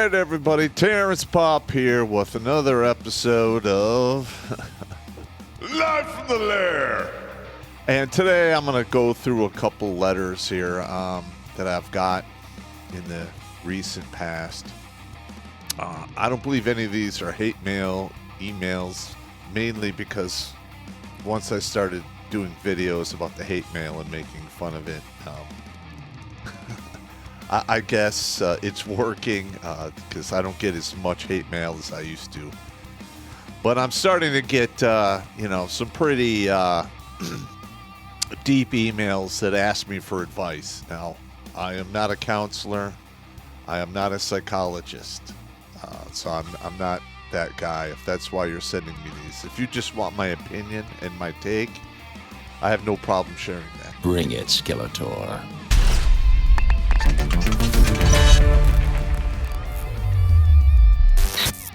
right, everybody. Terrence Popp here with another episode of Live from the Lair. And today I'm going to go through a couple letters here that I've got in the recent past. I don't believe any of these are hate mail, emails, mainly because once I started doing videos about the hate mail and making fun of it, I guess it's working because I don't get as much hate mail as I used to. But I'm starting to get, some pretty deep emails that ask me for advice. Now, I am not a counselor. I am not a psychologist. So I'm not that guy, if that's why you're sending me these. If you just want my opinion and my take, I have no problem sharing that. Bring it, Skeletor.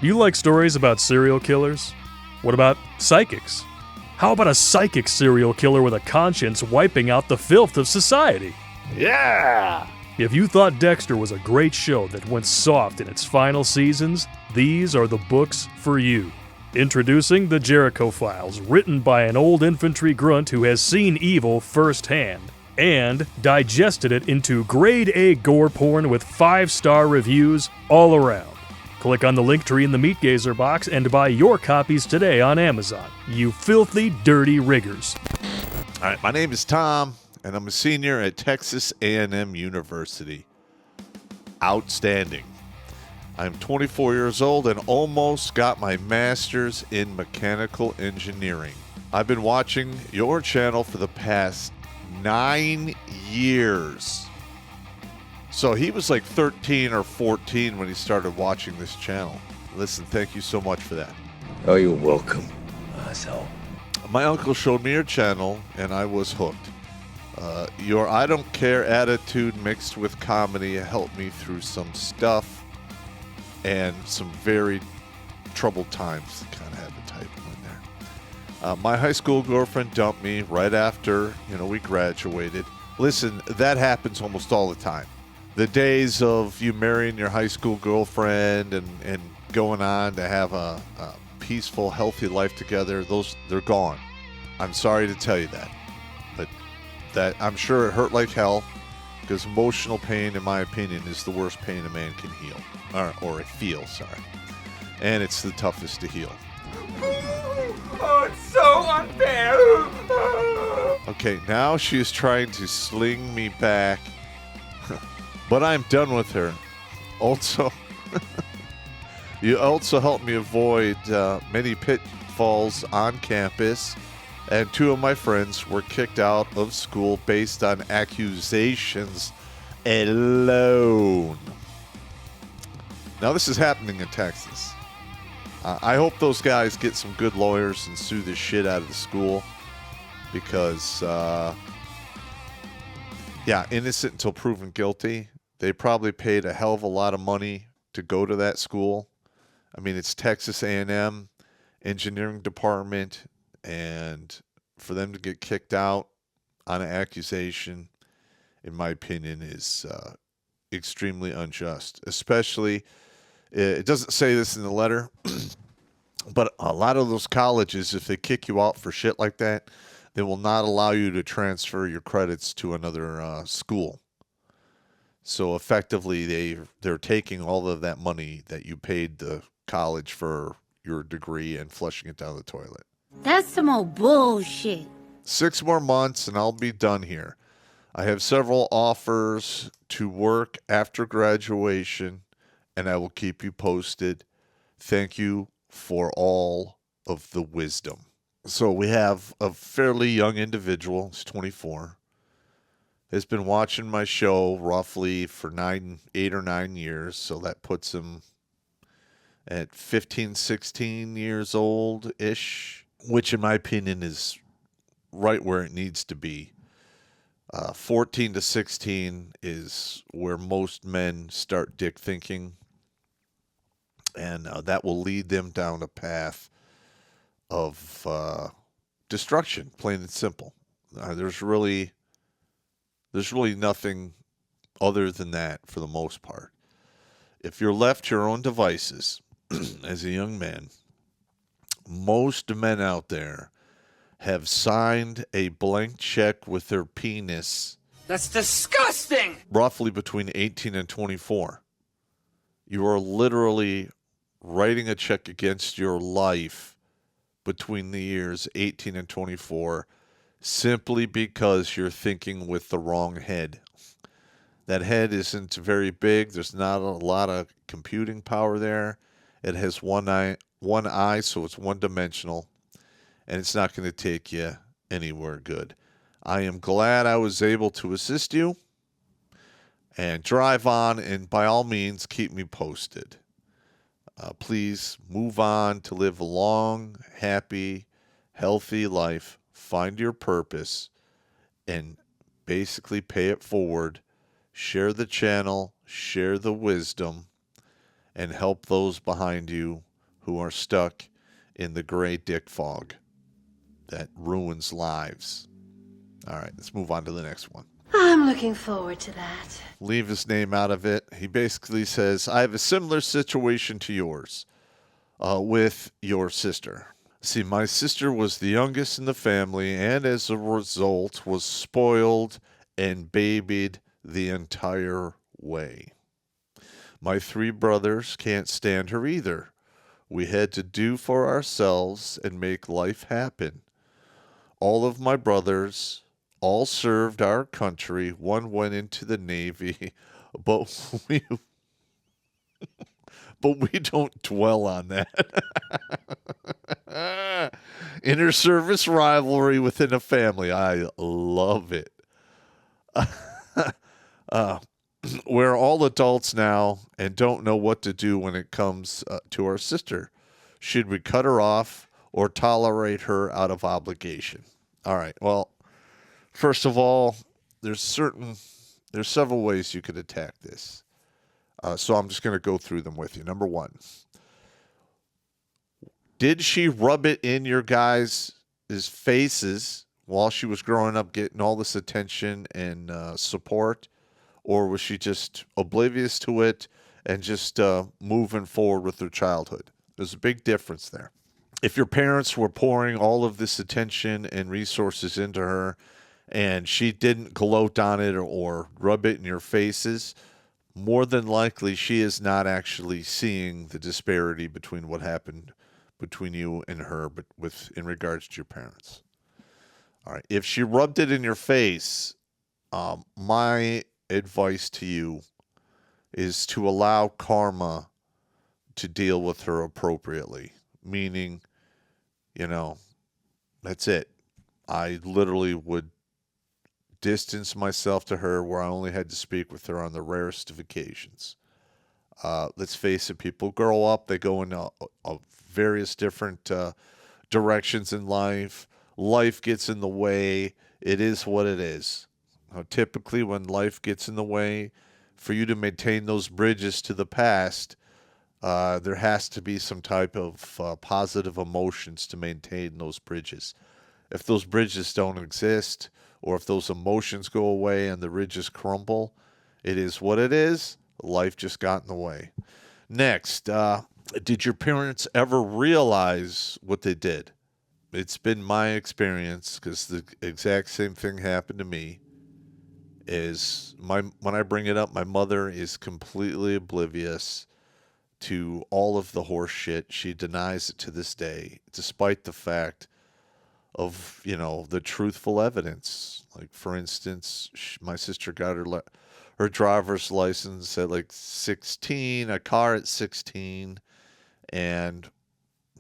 You like stories about serial killers? What about psychics? How about a psychic serial killer with a conscience wiping out the filth of society? Yeah! If you thought Dexter was a great show that went soft in its final seasons, these are the books for you. Introducing The Jericho Files, written by an old infantry grunt who has seen evil firsthand and digested it into grade A gore porn with 5-star reviews all around. Click on the link tree in the Meat Gazer box and buy your copies today on Amazon. You filthy, dirty riggers. All right, my name is Tom, and I'm a senior at Texas A&M University. Outstanding. I'm 24 years old and almost got my master's in mechanical engineering. I've been watching your channel for the past 9 years. So he was like 13 or 14 when he started watching this channel. Listen, thank you so much for that. Oh, you're welcome. My uncle showed me your channel, and I was hooked. Your I don't care attitude mixed with comedy helped me through some stuff and some very troubled times. Kind of had to type them in there. My high school girlfriend dumped me right after, we graduated. Listen, that happens almost all the time. The days of you marrying your high school girlfriend and going on to have a peaceful, healthy life together, they're gone. I'm sorry to tell you that. But that I'm sure it hurt like hell, because emotional pain, in my opinion, is the worst pain a man can heal. Or feel, sorry. And it's the toughest to heal. Oh, it's so unfair. Okay, now she is trying to sling me back. But I'm done with her. Also, you also helped me avoid many pitfalls on campus, and 2 of my friends were kicked out of school based on accusations alone. Now, this is happening in Texas. I hope those guys get some good lawyers and sue the shit out of the school, because, innocent until proven guilty. They probably paid a hell of a lot of money to go to that school. I mean, it's Texas A&M engineering department, and for them to get kicked out on an accusation, in my opinion, is extremely unjust. Especially, it doesn't say this in the letter, but a lot of those colleges, if they kick you out for shit like that, they will not allow you to transfer your credits to another school. So effectively, they're taking all of that money that you paid the college for your degree and flushing it down the toilet. That's some old bullshit. 6 more months and I'll be done here. I have several offers to work after graduation, and I will keep you posted. Thank you for all of the wisdom. So we have a fairly young individual, he's 24, has been watching my show roughly for 8 or 9 years, so that puts him at 15, 16 years old-ish, which in my opinion is right where it needs to be. 14 to 16 is where most men start dick thinking, and that will lead them down a path of destruction, plain and simple. There's really nothing other than that for the most part. If you're left to your own devices as a young man, most men out there have signed a blank check with their penis That's disgusting! roughly between 18 and 24. You are literally writing a check against your life between the years 18 and 24 simply because you're thinking with the wrong head. That head isn't very big. There's not a lot of computing power there. It has one eye, so it's one-dimensional, and it's not going to take you anywhere good. I am glad I was able to assist you, and drive on, and by all means, keep me posted. Please move on to live a long, happy, healthy life. Find your purpose, and basically pay it forward. Share the channel, share the wisdom, and help those behind you who are stuck in the gray dick fog that ruins lives. All right, let's move on to the next one. I'm looking forward to that. Leave his name out of it. He basically says, I have a similar situation to yours with your sister. See, my sister was the youngest in the family and as a result was spoiled and babied the entire way. My 3 brothers can't stand her either. We had to do for ourselves and make life happen. All of my brothers all served our country. One went into the Navy, but we don't dwell on that. Inter-service rivalry within a family. I love it. We're all adults now and don't know what to do when it comes to our sister. Should we cut her off or tolerate her out of obligation? All right. Well, first of all, there's several ways you could attack this. So I'm just going to go through them with you. Number 1, did she rub it in your guys' faces while she was growing up, getting all this attention and support? Or was she just oblivious to it and just moving forward with her childhood? There's a big difference there. If your parents were pouring all of this attention and resources into her and she didn't gloat on it or rub it in your faces, more than likely she is not actually seeing the disparity between what happened between you and her, but in regards to your parents. All right. If she rubbed it in your face, my advice to you is to allow karma to deal with her appropriately. Meaning, that's it. I literally would distance myself to her where I only had to speak with her on the rarest of occasions. Let's face it, people grow up, they go in various different directions in life. Life gets in the way. It is what it is. Typically, when life gets in the way, for you to maintain those bridges to the past, there has to be some type of positive emotions to maintain those bridges. If those bridges don't exist, or if those emotions go away and the ridges crumble, it is what it is. Life just got in the way. Next, did your parents ever realize what they did? It's been my experience, because the exact same thing happened to me, when I bring it up, my mother is completely oblivious to all of the horse shit. She denies it to this day, despite the fact of, the truthful evidence. Like, for instance, my sister got her driver's license at like 16, a car at 16, and,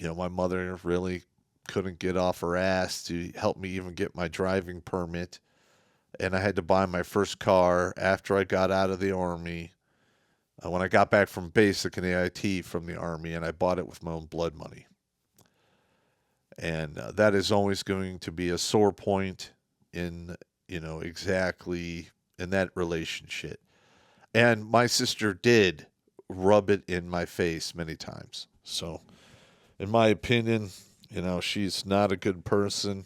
my mother really couldn't get off her ass to help me even get my driving permit. And I had to buy my first car after I got out of the Army, when I got back from basic and AIT from the Army, and I bought it with my own blood money. And that is always going to be a sore point in, exactly in that relationship. And my sister did rub it in my face many times. So, in my opinion, she's not a good person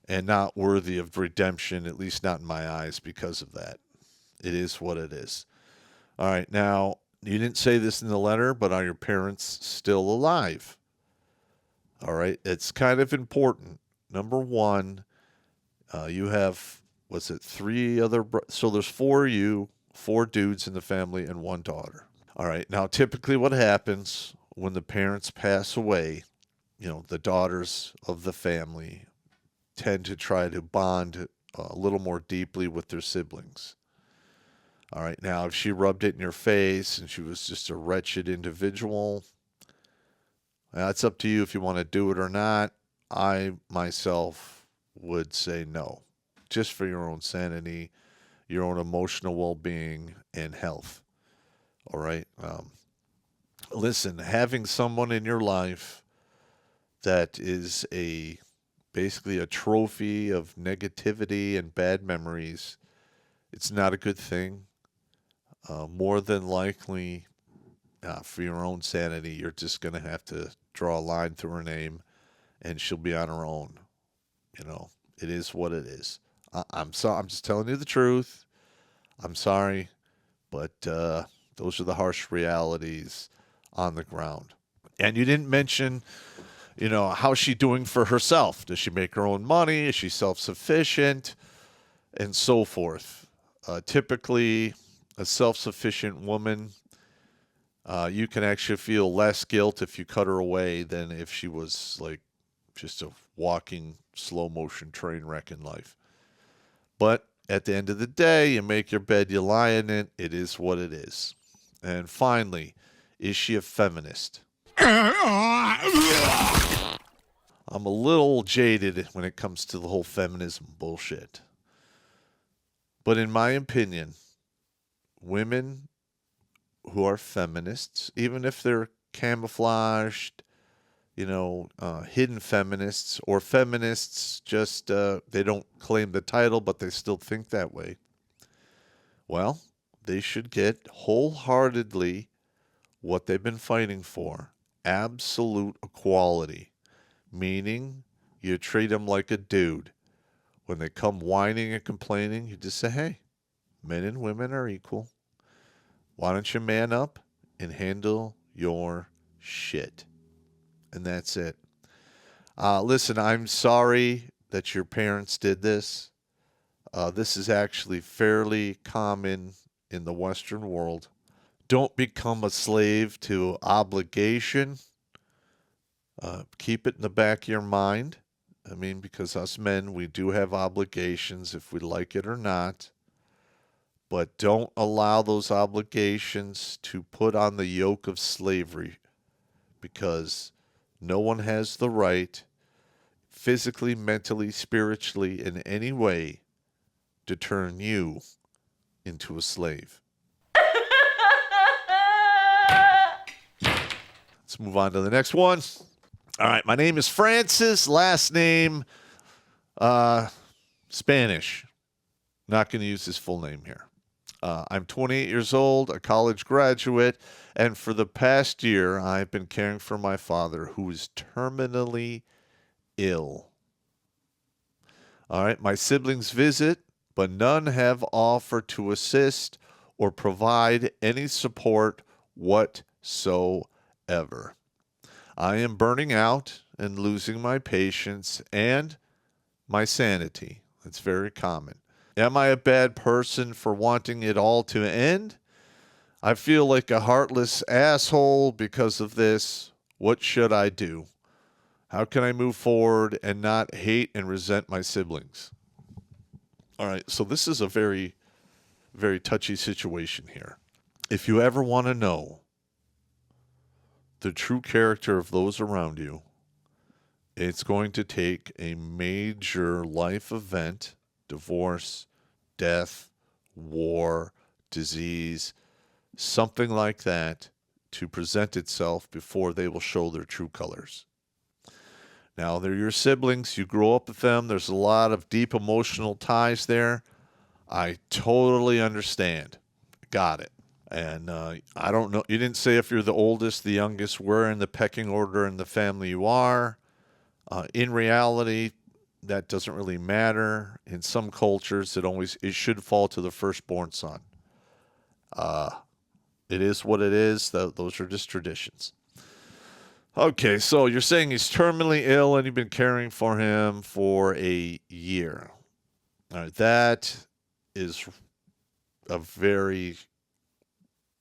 and not worthy of redemption, at least not in my eyes, because of that. It is what it is. All right, now, You didn't say this in the letter, but are your parents still alive? All right. It's kind of important. Number one, you have, was it three other, so there's four of you, four dudes in the family, and one daughter. All right. Now, typically what happens when the parents pass away, the daughters of the family tend to try to bond a little more deeply with their siblings. All right. Now, if she rubbed it in your face and she was just a wretched individual, that's up to you if you want to do it or not. I, myself, would say no, just for your own sanity, your own emotional well-being, and health. All right. Listen, having someone in your life that is basically a trophy of negativity and bad memories, it's not a good thing. More than likely, for your own sanity, you're just going to have to draw a line through her name, and she'll be on her own. It is what it is. I'm sorry. I'm just telling you the truth. I'm sorry, but those are the harsh realities on the ground. And you didn't mention, how's she doing for herself? Does she make her own money? Is she self-sufficient? And so forth. Typically, a self-sufficient woman, you can actually feel less guilt if you cut her away than if she was like just a walking slow motion train wreck in life. But at the end of the day, you make your bed, you lie in it. It is what it is. And finally, is she a feminist? I'm a little jaded when it comes to the whole feminism bullshit. But in my opinion, women who are feminists, even if they're camouflaged, hidden feminists, or feminists just, they don't claim the title, but they still think that way. Well, they should get wholeheartedly what they've been fighting for. Absolute equality. Meaning, you treat them like a dude. When they come whining and complaining, you just say, hey, men and women are equal. Why don't you man up and handle your shit? And that's it. Listen, I'm sorry that your parents did this. This is actually fairly common in the Western world. Don't become a slave to obligation. Keep it in the back of your mind. Because us men, we do have obligations if we like it or not. But don't allow those obligations to put on the yoke of slavery, because no one has the right, physically, mentally, spiritually, in any way, to turn you into a slave. Let's move on to the next one. All right, my name is Francis. Last name, Spanish. Not going to use his full name here. I'm 28 years old, a college graduate, and for the past year, I've been caring for my father, who is terminally ill. All right, my siblings visit, but none have offered to assist or provide any support whatsoever. I am burning out and losing my patience and my sanity. It's very common. Am I a bad person for wanting it all to end? I feel like a heartless asshole because of this. What should I do? How can I move forward and not hate and resent my siblings? All right, so this is a very, very touchy situation here. If you ever want to know the true character of those around you, it's going to take a major life event, divorce, death, war, disease, something like that, to present itself before they will show their true colors. Now, they're your siblings. You grow up with them. There's a lot of deep emotional ties there. I totally understand. Got it. And I don't know. You didn't say if you're the oldest, the youngest, where in the pecking order in the family you are. In reality, that doesn't really matter. In some cultures, it should fall to the firstborn son. It is what it is. Those are just traditions. Okay, so you're saying he's terminally ill and you've been caring for him for a year. All right, that is a very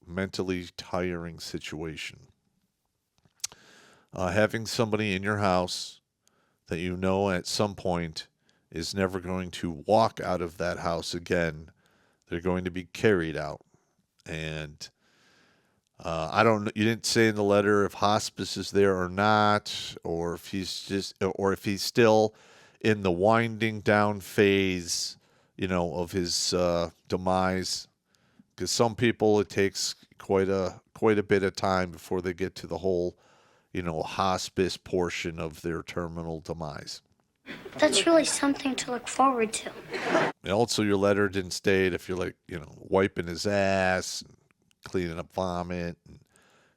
mentally tiring situation. Having somebody in your house that you know at some point is never going to walk out of that house again. They're going to be carried out. And I don't know, you didn't say in the letter if hospice is there or not, or if he's still in the winding down phase, of his demise. Because some people, it takes quite a bit of time before they get to the whole, hospice portion of their terminal demise. That's really something to look forward to. And also, your letter didn't state if you're wiping his ass, and cleaning up vomit, and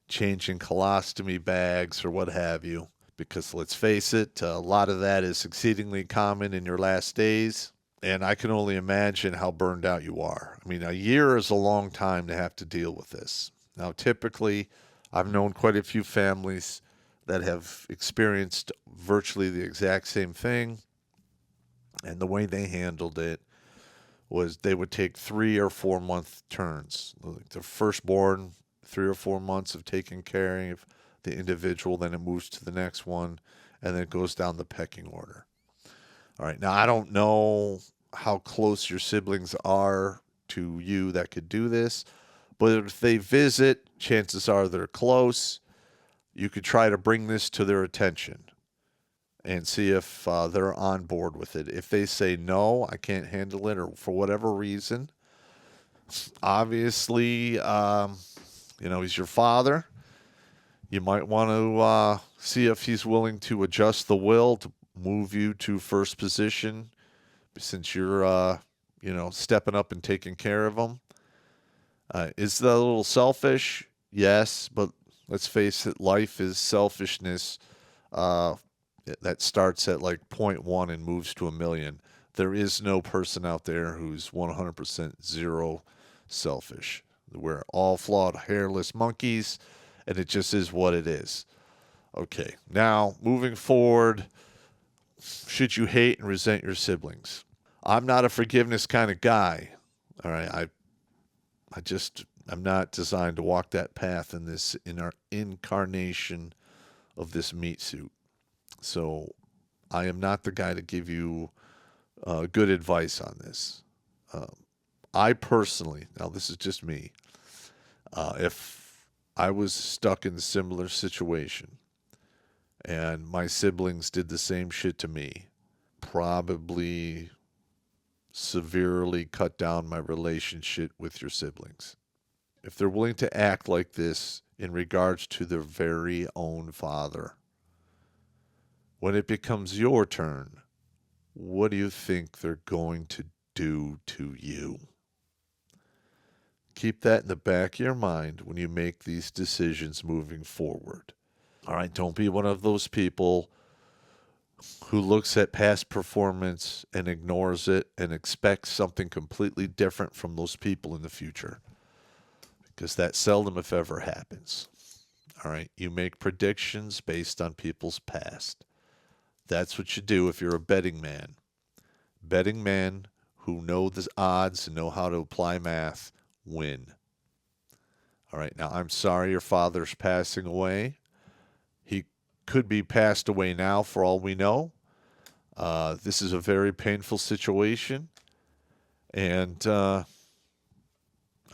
changing colostomy bags or what have you. Because let's face it, a lot of that is exceedingly common in your last days. And I can only imagine how burned out you are. I mean, a year is a long time to have to deal with this. Now, typically, I've known quite a few families that have experienced virtually the exact same thing. And the way they handled it was they would take 3 or 4 month turns. Like the firstborn, 3 or 4 months of taking care of the individual, then it moves to the next one, and then it goes down the pecking order. All right, now I don't know how close your siblings are to you that could do this, but if they visit, chances are they're close. You could try to bring this to their attention and see if they're on board with it. If they say, no, I can't handle it, or for whatever reason, obviously, he's your father. You might want to see if he's willing to adjust the will to move you to first position since you're, stepping up and taking care of him. Is that a little selfish? Yes, but let's face it, life is selfishness. That starts at like 0.1 and moves to 1,000,000. There is no person out there who's 100% zero selfish. We're all flawed, hairless monkeys, and it just is what it is. Okay, now moving forward, should you hate and resent your siblings? I'm not a forgiveness kind of guy. All right, I'm not designed to walk that path in our incarnation of this meat suit. So I am not the guy to give you good advice on this. I personally, now this is just me, if I was stuck in a similar situation and my siblings did the same shit to me, probably severely cut down my relationship with your siblings. If they're willing to act like this in regards to their very own father, when it becomes your turn, what do you think they're going to do to you? Keep that in the back of your mind when you make these decisions moving forward. All right, don't be one of those people who looks at past performance and ignores it and expects something completely different from those people in the future. Because that seldom, if ever, happens. All right, you make predictions based on people's past. That's what you do if you're a betting man. Betting men who know the odds and know how to apply math win. All right, now I'm sorry your father's passing away. He could be passed away now for all we know. This is a very painful situation. And I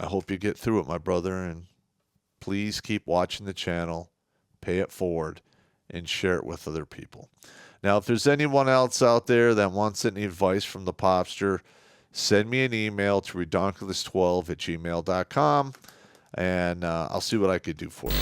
hope you get through it, my brother. And please keep watching the channel, pay it forward, and share it with other people. Now, if there's anyone else out there that wants any advice from the Popster, send me an email to redonkulas12@gmail.com, and I'll see what I could do for you.